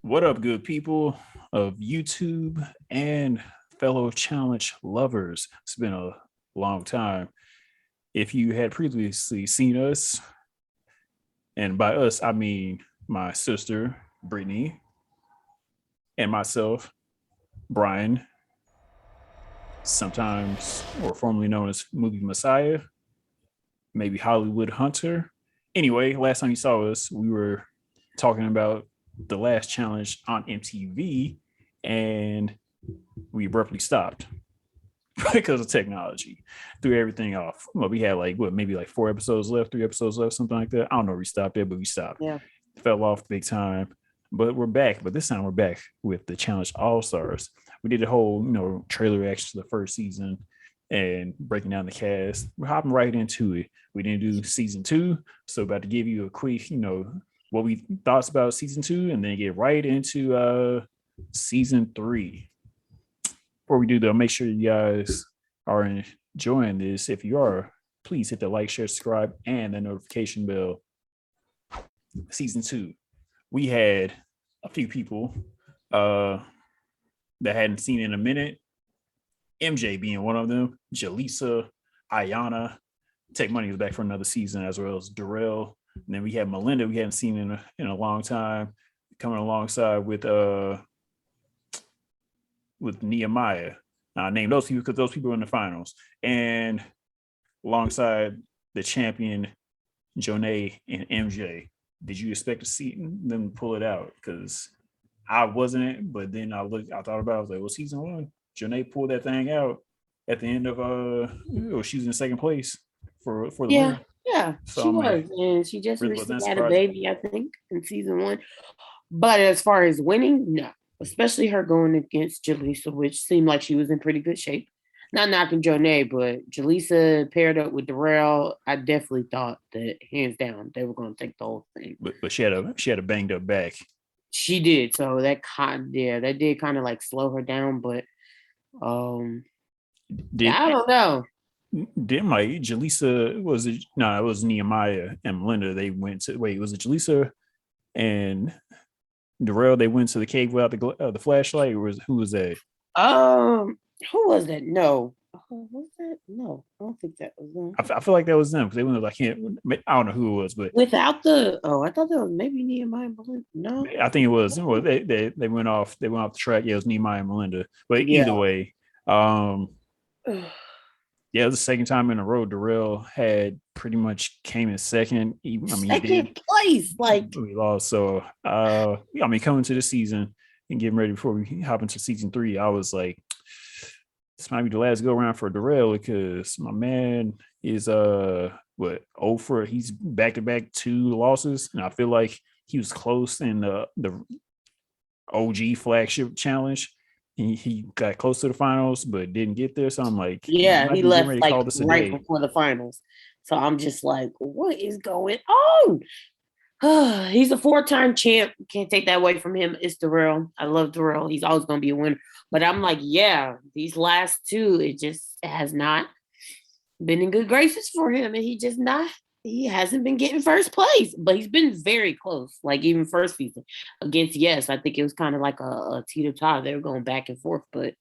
What up, good people of YouTube and fellow challenge lovers? It's been a long time. If you had previously seen us, and by us, I mean my sister, Brittany, and myself, Brian, sometimes or formerly known as Movie Messiah, maybe Hollywood Hunter. Anyway, last time you saw us, we were talking about the last challenge on MTV, and we abruptly stopped because of technology. Threw everything off. Well, we had maybe 4 episodes left, 3 episodes left, something like that. I don't know if we stopped there, but we stopped. Yeah. Fell off big time. But we're back. But this time we're back with the Challenge All Stars. We did a whole, trailer reaction to the first season and breaking down the cast. We're hopping right into it. We didn't do season 2, so about to give you a quick, what we thoughts about season 2, and then get right into season 3. Before we do though, make sure you guys are enjoying this. If you are, please hit the like, share, subscribe, and the notification bell. Season 2, we had a few people that hadn't seen in a minute. MJ being one of them, Jaleesa, Ayana, Take Money is back for another season, as well as Derrell. And then we had Melinda, we hadn't seen in a long time, coming alongside with Nehemiah. Now, I named those people because those people were in the finals. And alongside the champion, Jonay and MJ. Did you expect to see them pull it out? Because I wasn't, but then I thought about it, I was like, well, season 1, Jonay pulled that thing out at the end of she's in second place for the win. Yeah, So, she was, and she just really recently had a baby, I think, in season 1. But as far as winning, no, especially her going against Jaleesa, which seemed like she was in pretty good shape. Not knocking Jonay, but Jaleesa paired up with Derrell. I definitely thought that hands down they were going to take the whole thing. But she had a banged up back. She did, so that did kind of like slow her down. But I don't know. Didn't Jaleesa it was Nehemiah and Melinda. They went to was it Jaleesa and Derrell? They went to the cave without the flashlight, or who was that? Who was that? No. Was that? No, I don't think that was them. I feel like that was them because they went. I don't know who it was, but without I thought that was maybe Nehemiah and Melinda. No, I think it was. Well, they went off. They went off the track. Yeah, it was Nehemiah and Melinda. But either way, yeah, it was the second time in a row Derrell had pretty much came in second. Second place, like we lost. So, coming to this season and getting ready before we hop into season 3, I was like, this might be the last go around for Derrell because my man is for he's back-to-back 2 losses, and I feel like he was close in the OG flagship challenge. He got close to the finals but didn't get there, so I'm like, he left right before the finals. So I'm just like, what is going on? He's a 4-time champ. Can't take that away from him. It's Derrell. I love Derrell. He's always going to be a winner. But I'm like, yeah, these last 2, it has not been in good graces for him. And he hasn't been getting first place. But he's been very close. Like even first season against Yes. I think it was kind of like a teeter-totter. They were going back and forth. But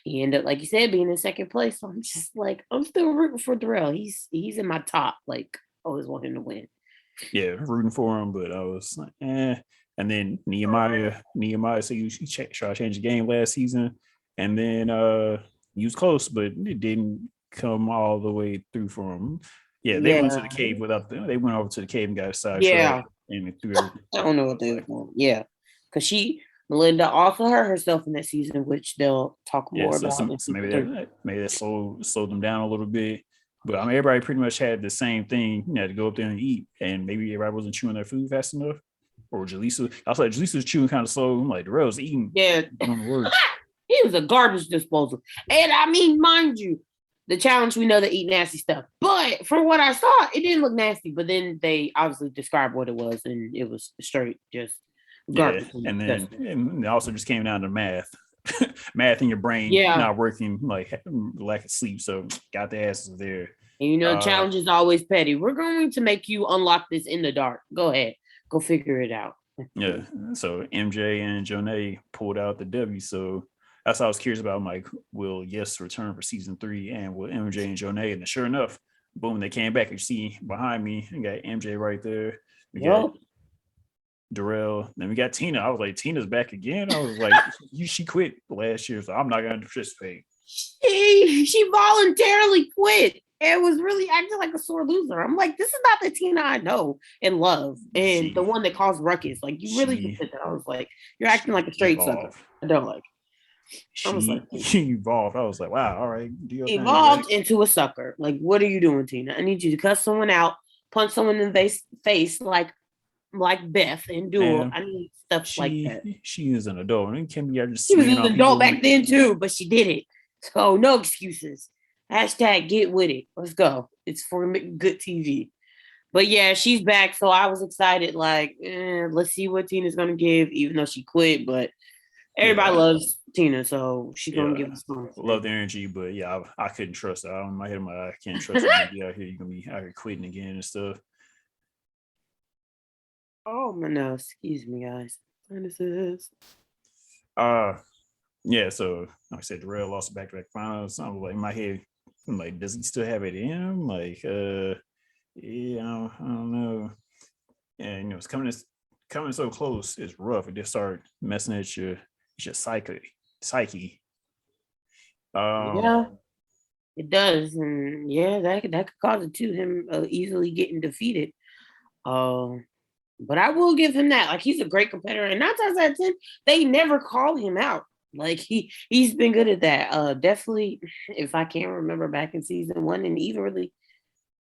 he ended up, like you said, being in second place. So I'm just like, I'm still rooting for Derrell. He's in my top. Like, always want him to win. Yeah, rooting for him, but I was like, eh. And then Nehemiah, so he tried to change the game last season, and then he was close, but it didn't come all the way through for him. Yeah, they went to the cave they went over to the cave and got a side shot. And I don't know what they were doing. Yeah, because Melinda also hurt herself in that season, which they'll talk more about. So maybe that slowed them down a little bit. But everybody pretty much had the same thing. You had to go up there and eat, and maybe everybody wasn't chewing their food fast enough. Or Jaleesa, I was like, Jaleesa was chewing kind of slow. I'm like, Derrell's eating. Yeah, he was a garbage disposal. And mind you, the challenge, we know they eat nasty stuff. But from what I saw, it didn't look nasty. But then they obviously described what it was, and it was straight just garbage. Yeah, and it also just came down to math. Math in your brain not working, like lack of sleep, so got the asses there. And the challenge is always petty. We're going to make you unlock this in the dark. Go ahead, go figure it out. Yeah. So MJ and Jonay pulled out the W. So that's what I was curious about. I'm like, will Yes return for season 3, and will MJ and Jonay? And sure enough, boom, they came back. You see behind me, we got MJ right there. We got Derrell. Then we got Tina. I was like, Tina's back again. I was like, she quit last year, so I'm not gonna participate. She voluntarily quit and was really acting like a sore loser. I'm like, this is not the Tina I know and love, and the one that caused ruckus. Like, you really did that. I was like, you're acting like a straight sucker. I don't like. She evolved. I was like, wow, all right. Evolved into a sucker. Like, what are you doing, Tina? I need you to cuss someone out, punch someone in the face like Beth and Duel. I need stuff like that. She is an adult. And Kim, she was an adult back then too, but she did it. So no excuses. Hashtag get with it. Let's go. It's for good TV. But yeah, she's back. So I was excited. Like, let's see what Tina's gonna give, even though she quit. But everybody loves Tina, so she's gonna give us something. Love the energy, but yeah, I couldn't trust her. In my head, I can't trust her to be out here. You're gonna be out here quitting again and stuff. Oh my no, excuse me, guys. Sinuses. Yeah, so like I said, Derrell lost back-to-back finals. I was like, in my head, I'm like, does he still have it in him? Like, yeah, I don't know. And you know, it's coming so close. It's rough. It just start messing at your psyche. Yeah, it does, and yeah, that could cause it too. Him easily getting defeated. But I will give him that. Like, he's a great competitor, and 9 times out of 10, they never call him out. Like, he's been good at that. Definitely, if I can't remember back in season 1 and even really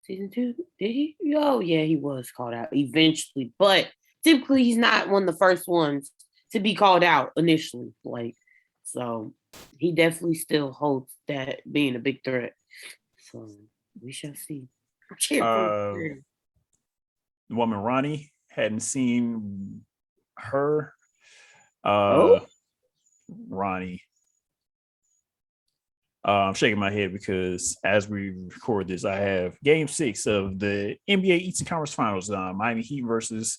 season 2, did he? Oh yeah, he was called out eventually, but typically he's not one of the first ones to be called out initially. Like, so he definitely still holds that being a big threat. So we shall see. The woman Ronnie, hadn't seen her. Ronnie. I'm shaking my head because as we record this, I have Game 6 of the NBA Eastern Conference Finals. Miami Heat versus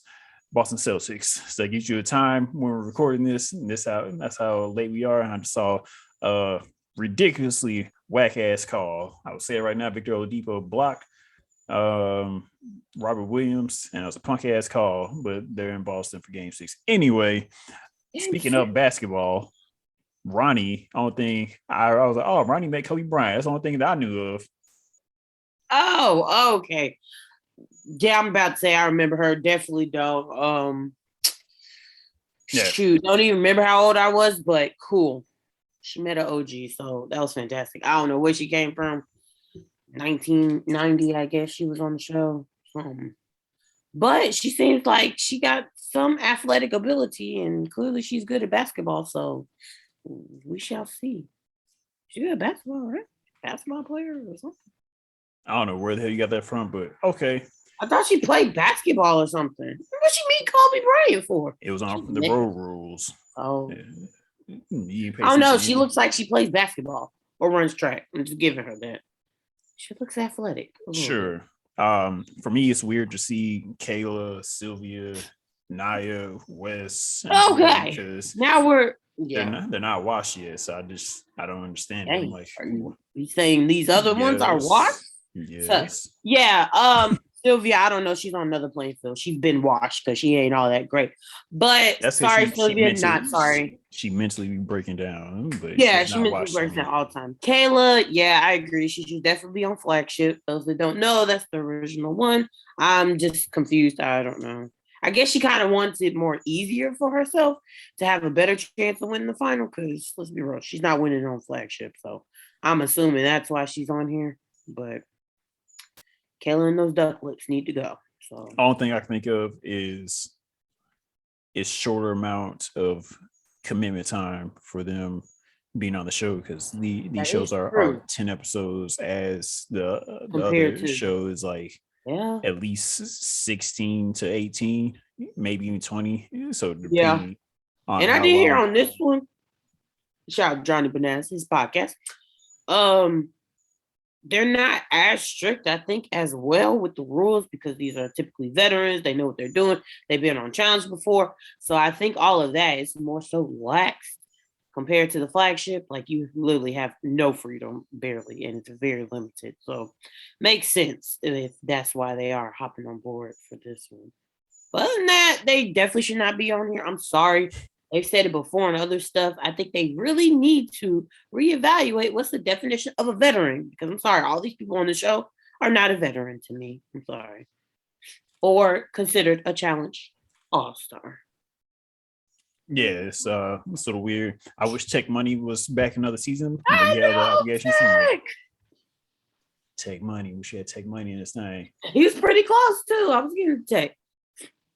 Boston Celtics. So that gives you a time when we're recording this. And that's how late we are. And I just saw a ridiculously whack ass call. I would say it right now. Victor Oladipo blocked Robert Williams, and it was a punk ass call, but they're in Boston for Game 6 anyway. Speaking of basketball, Ronnie, only thing I was like, oh, Ronnie met Kobe Bryant. That's the only thing that I knew of. Oh, okay. Yeah, I'm about to say I remember her. Definitely don't. Shoot, don't even remember how old I was, but cool. She met an OG, so that was fantastic. I don't know where she came from. 1990, I guess she was on the show. But she seems like she got some athletic ability, and clearly she's good at basketball. So we shall see. She's good at basketball, right? Basketball player or something. I don't know where the hell you got that from, but okay. I thought she played basketball or something. What she meet Kobe Bryant for? It was on the road rules. Oh. I don't know. She looks like she plays basketball or runs track. I'm just giving her that. She looks athletic. Sure. For me, it's weird to see Kayla, Sylvia, Naya, Wes. Okay. Because now they're not washed yet, so I don't understand. Dang. Like, are you saying these other ones are washed? Yes. So, yeah. Sylvia, I don't know. She's on another playing field. She's been washed because she ain't all that great. But sorry, Sylvia, not sorry. She mentally be breaking down. But yeah, she mentally breaks down all the time. Kayla, yeah, I agree. She should definitely be on Flagship. Those that don't know, that's the original one. I'm just confused. I don't know. I guess she kind of wants it more easier for herself to have a better chance of winning the final because, let's be real, she's not winning on Flagship. So I'm assuming that's why she's on here. But Kayla and those duck lips need to go. So only thing I can think of is shorter amount of commitment time for them being on the show because these shows are 10 episodes as the other show is like at least 16 to 18, maybe even 20. So depending on and I did hear on this one, shout out to Johnny Bananas, his podcast. they're not as strict, I think, as well with the rules because these are typically veterans. They know what they're doing. They've been on challenge before. So I think all of that is more so lax compared to the flagship. Like you literally have no freedom, barely, and it's very limited. So makes sense if that's why they are hopping on board for this one. But other than that, they definitely should not be on here. I'm sorry. They've said it before and other stuff. I think they really need to reevaluate what's the definition of a veteran. Because I'm sorry, all these people on the show are not a veteran to me. I'm sorry. Or considered a challenge all-star. Yeah, it's sort of weird. I wish Tech Money was back another season. I You have the know, obligation to see Tech Money. We should have Tech Money in this thing. He was pretty close too. I was getting Tech.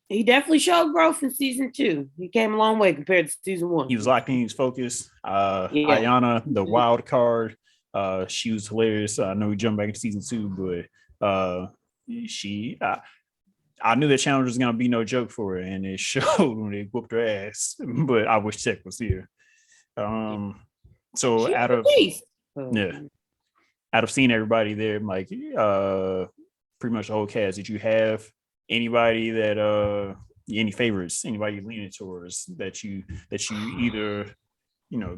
He definitely showed growth in season 2. He came a long way compared to season 1. He was locked in, he was focused. Ayana, the wild card, she was hilarious. I know we jumped back into season 2, but I knew the challenge was gonna be no joke for her, and it showed when they whooped her ass. But I wish Tech was here. So she out of seeing everybody there, like pretty much the whole cast, did you have anybody that any favorites, anybody you're leaning towards that you either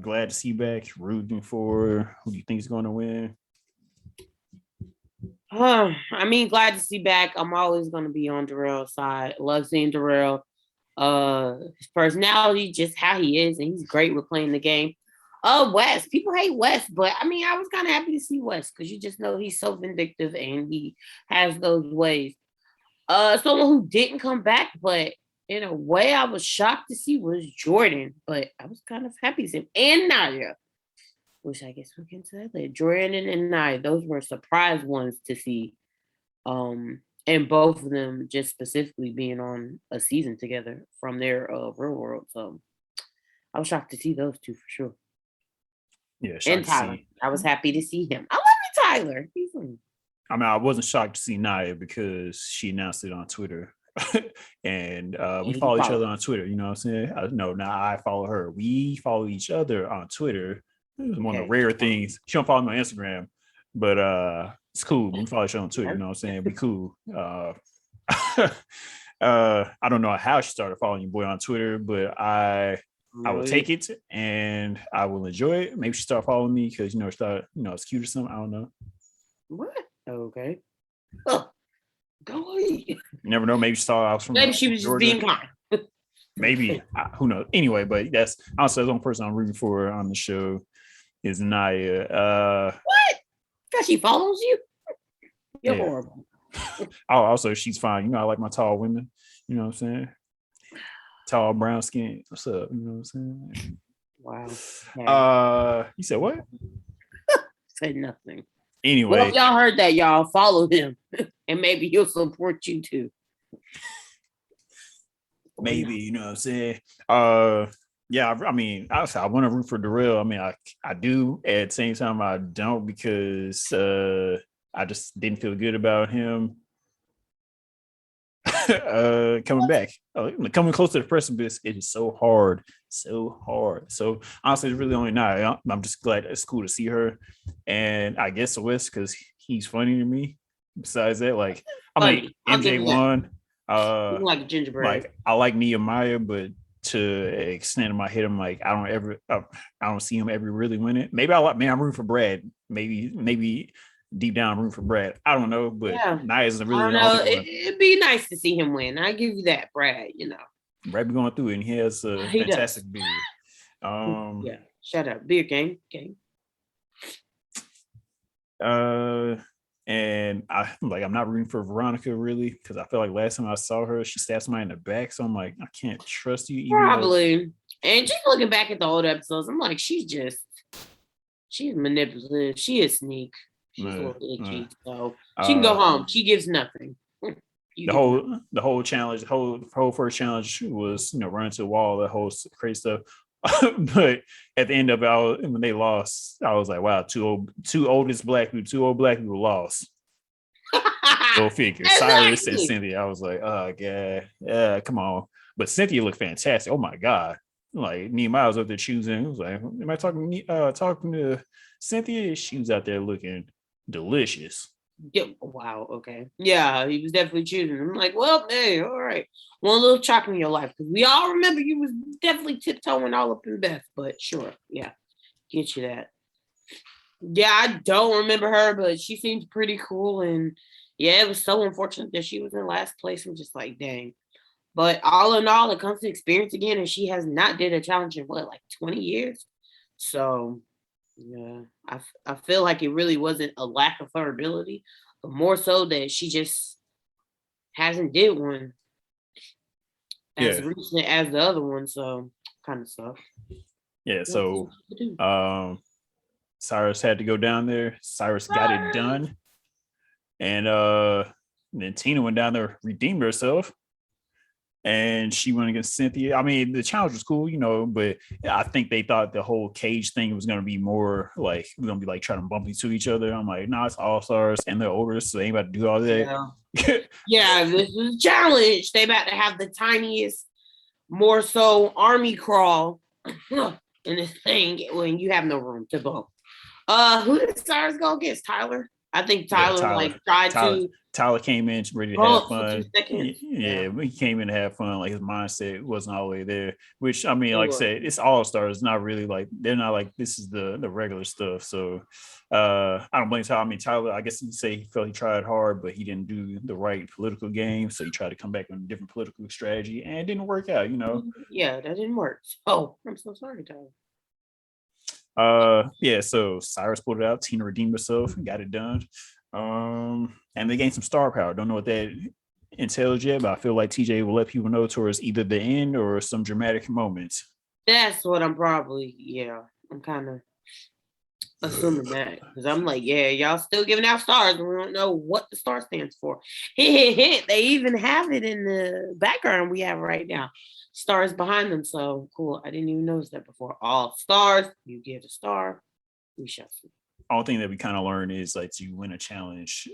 glad to see back, rooting for, who do you think is going to win? I mean, glad to see back. I'm always going to be on Derrell's side. Love seeing Derrell. His personality, just how he is, and he's great with playing the game. Wes. People hate Wes, but I mean, I was kind of happy to see Wes because you just know he's so vindictive and he has those ways. Someone who didn't come back, but in a way I was shocked to see was Jordan, but I was kind of happy to see him. And Naya, which I guess we'll get into that later. Jordan and Naya, those were surprise ones to see. And both of them just specifically being on a season together from their real world. So I was shocked to see those two for sure. Yeah, and Tyler. I was happy to see him. I love you, Tyler. I mean, I wasn't shocked to see Naya because she announced it on Twitter. And we follow each other on Twitter. You know what I'm saying? No, now I follow her. We follow each other on Twitter. It was one of the rare things. She don't follow me on Instagram, but it's cool. We follow each other on Twitter. You know what I'm saying? Be cool. I don't know how she started following your boy on Twitter, but I will take it and I will enjoy it. Maybe she started following me because it's cute or something. I don't know. What? Okay. Oh, go away. You never know. Maybe she saw I was from. Maybe she was Georgia. Just being kind. Maybe who knows? Anyway, but that's honestly the only person I'm rooting for on the show is Naya. What? Because she follows you? You're horrible. Also, she's fine. I like my tall women. You know what I'm saying? Tall, brown skin. What's up? You know what I'm saying? Wow. You said what? Said nothing. Anyway. Well, if y'all heard that, y'all follow him. And maybe he'll support you too. Maybe, you know what I'm saying? Yeah, I mean, I want to root for Derrell. I mean, I do. At the same time, I don't because I just didn't feel good about him coming back. Coming close to the precipice, it is so hard. So honestly, it's really only now. I'm just glad it's cool to see her. And I guess Wes, because he's funny to me. Besides that, like, I mean, MJ1. Like a gingerbread. Like, I like Nehemiah, but to extent of my head, I'm like, I don't see him ever really win it. Maybe I'm rooting for Brad. Maybe deep down I'm rooting for Brad. I don't know, but Nia isn't really. It'd be nice to see him win. I give you that, Brad. Brad be going through it, and he has a fantastic beard. Yeah, shut up, beer game. And I'm not rooting for Veronica really because I feel like last time I saw her, she stabbed somebody in the back. So I'm like, I can't trust you. Probably. And just looking back at the old episodes, I'm like, she's manipulative. She is sneak. She's a little itchy. So she can go home. She gives nothing. The whole challenge, the whole first challenge was, running to the wall, that whole crazy stuff. But at the end of it, when they lost, I was like, wow, two old black people lost. Go figure. Exactly. Cyrus and Cynthia. I was like, oh god, yeah, come on. But Cynthia looked fantastic. Oh my god. Like Nehemiah was up there choosing. I was like, am I talking to Cynthia? She was out there looking delicious. Yeah, wow. Okay. Yeah, he was definitely choosing. I'm like, well, hey, all right. One little chocolate in your life, because we all remember you was definitely tiptoeing all up in Beth. But sure, yeah, get you that. Yeah, I don't remember her, but she seems pretty cool. And yeah, it was so unfortunate that she was in last place. I'm just like, dang. But all in all, it comes to experience again, and she has not did a challenge in what, like 20 years. So yeah, I feel like it really wasn't a lack of her ability, but more so that she just hasn't did one as Yeah. recent as the other one. So kind of stuff. Yeah. So Cyrus had to go down there. Cyrus got it done. And then Tina went down there, redeemed herself. And she went against Cynthia. I mean, the challenge was cool, but I think they thought the whole cage thing was going to be more like, we're going to be like trying to bump into each other. I'm like, nah, it's all stars and they're older, so they ain't about to do all that. Yeah, yeah, this is a challenge. They about to have the tiniest, more so army crawl in this thing when you have no room to bump. Who did Cyrus go against? Tyler? I think Tyler, Tyler came in ready to have fun. Yeah, he came in to have fun. Like his mindset wasn't all the way there. Which I mean, like I said, it's all stars. It's not really like they're not like this is the regular stuff. So I don't blame Tyler. I mean, Tyler, I guess he'd say he felt he tried hard, but he didn't do the right political game. So he tried to come back with a different political strategy, and it didn't work out. Yeah, that didn't work. Oh, I'm so sorry, Tyler. Yeah, so Cyrus pulled it out, Tina redeemed herself and got it done. And they gained some star power. Don't know what that entails yet, but I feel like TJ will let people know towards either the end or some dramatic moments. That's what I'm kind of assuming that, because I'm like, yeah, y'all still giving out stars and we don't know what the star stands for. Hit. They even have it in the background we have right now. Stars behind them. So cool. I didn't even notice that before. All stars, you get a star. We shall see. All thing that we kind of learned is like you win a challenge,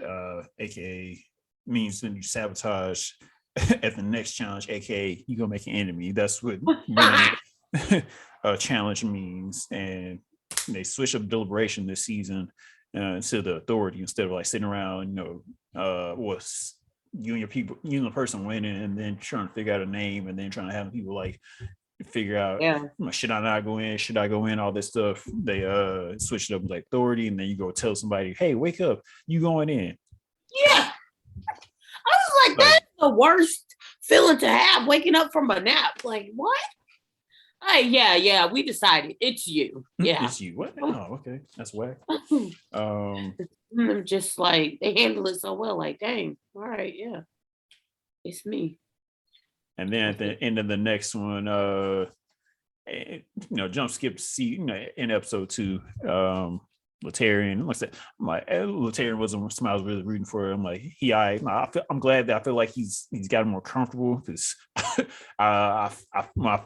aka means then you sabotage at the next challenge, aka you gonna make an enemy. That's what winning a challenge means. And they switch up deliberation this season to the authority instead of like sitting around, was you and your people, you and the person winning, and then trying to figure out a name, and then trying to have people like figure out, should I not go in? Should I go in? All this stuff. They switch it up with like authority, and then you go tell somebody, "Hey, wake up! You going in?" Yeah, I was like, that's the worst feeling to have, waking up from a nap. Like what? Hey, yeah, we decided it's you. Yeah, it's you. What? Oh, okay, that's whack. Just like they handle it so well. Like, dang, all right, yeah, it's me. And then at the end of the next one, jump skip to see, in episode 2, Tyrion. I'm like, Tyrion wasn't somebody I was really rooting for. I'm like, I'm glad that I feel like he's gotten more comfortable, because when I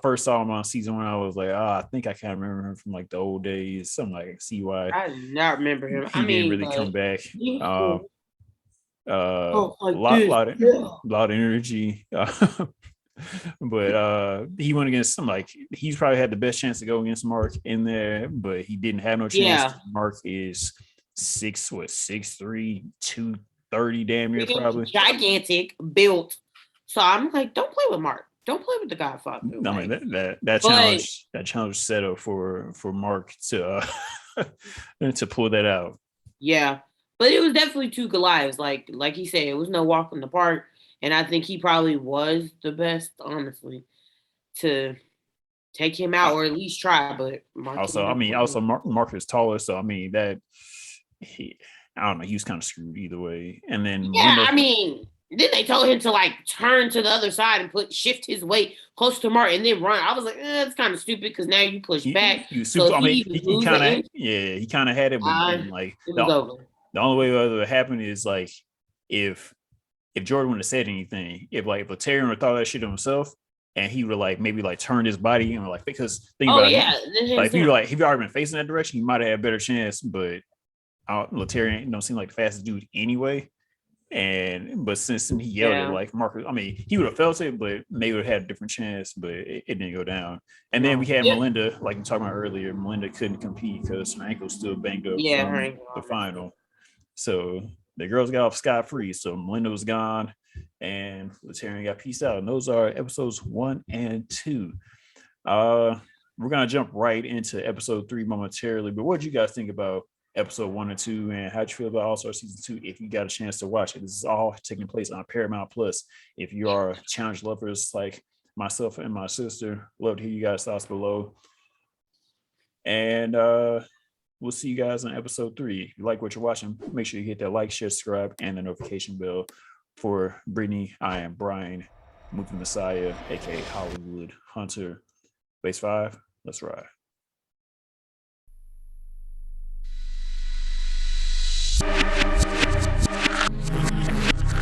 first saw him on season 1, I was like, I think I kind of remember him from like the old days. So I'm like, see why I did not remember him. He didn't really come back. Cool. A lot of energy. But he went against some, like, he's probably had the best chance to go against Mark in there, but he didn't have no chance. Yeah. Mark is 6'3", 230, damn near, probably gigantic built. So I'm like, don't play with Mark. Don't play with the Godfather. I mean, that challenge set up for Mark to to pull that out. Yeah, but it was definitely 2 Goliaths. Like he said, it was no walk in the park. And I think he probably was the best, honestly, to take him out or at least try. But Mark Mark is taller, so I mean I don't know, he was kind of screwed either way. And then then they told him to like turn to the other side and shift his weight close to Mark and then run. I was like, that's kind of stupid because now you push back. He kind of had it, but like it was over. The only way that would happen is like if Jordan wouldn't have said anything, if Tyrion would have thought that shit himself, and he would like maybe like turned his body and like, because think about it, like if he already been facing that direction, he might have had a better chance. But Tyrion don't seem like the fastest dude anyway. But since he yelled at like Marcus, I mean, he would have felt it, but maybe would have had a different chance, but it didn't go down. And then we had Melinda, like we talked about earlier. Melinda couldn't compete because her ankle's still banged up from the final. So the girls got off scot-free. So Melinda was gone and Tyrion got peaced out. And those are episodes 1 and 2. We're gonna jump right into episode 3 momentarily. But what do you guys think about episode 1 and 2, and how'd you feel about All-Star season 2 if you got a chance to watch it? This is all taking place on Paramount Plus. If you are challenge lovers like myself and my sister, love to hear you guys' thoughts below. And we'll see you guys on episode 3. If you like what you're watching, make sure you hit that like, share, subscribe, and the notification bell. For Brittany, I am Brian, Movie Messiah, aka Hollywood Hunter. Base 5, let's ride.